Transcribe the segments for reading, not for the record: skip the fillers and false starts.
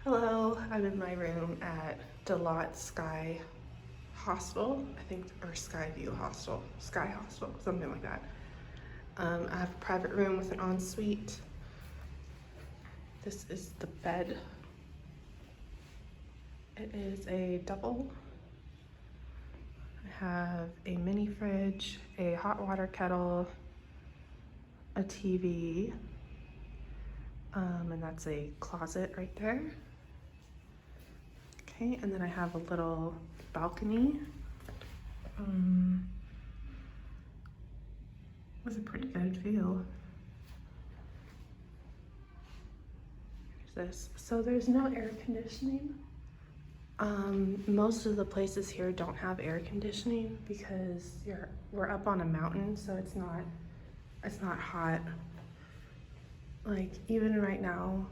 Hello, I'm in my room at Dalat Sky Hostel, I think, or Skyview Hostel, Sky Hostel, something like that. I have a private room with an ensuite. This is the bed. It is a double. I have a mini fridge, a hot water kettle, a TV, and that's a closet right there. Okay, and then I have a little balcony with a pretty good view. Here's this. So there's no air conditioning. Most of the places here don't have air conditioning because we're up on a mountain, so it's not hot. Like even right now,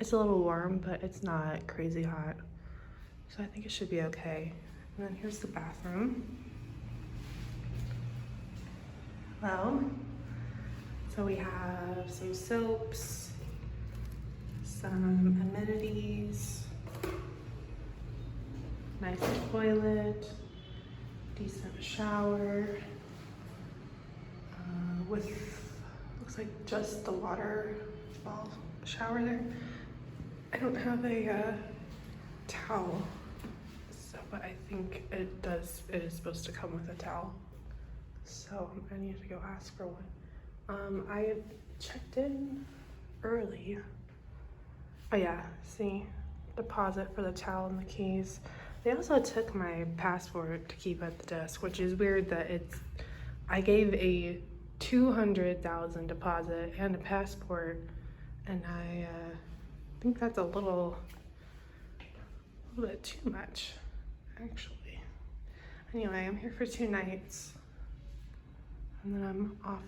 it's a little warm, but it's not crazy hot. So I think it should be okay. And then here's the bathroom. Well, so we have some soaps, some amenities, nice toilet, decent shower, with, looks like just the waterfall shower there. I don't have a towel, so, but I think it is supposed to come with a towel. So I need to go ask for one. I checked in early. Oh yeah, see, deposit for the towel and the keys. They also took my passport to keep at the desk, which is weird that I gave a 200,000 deposit and a passport, and I think that's a little bit too much, actually. Anyway, I'm here for 2 nights, and then I'm off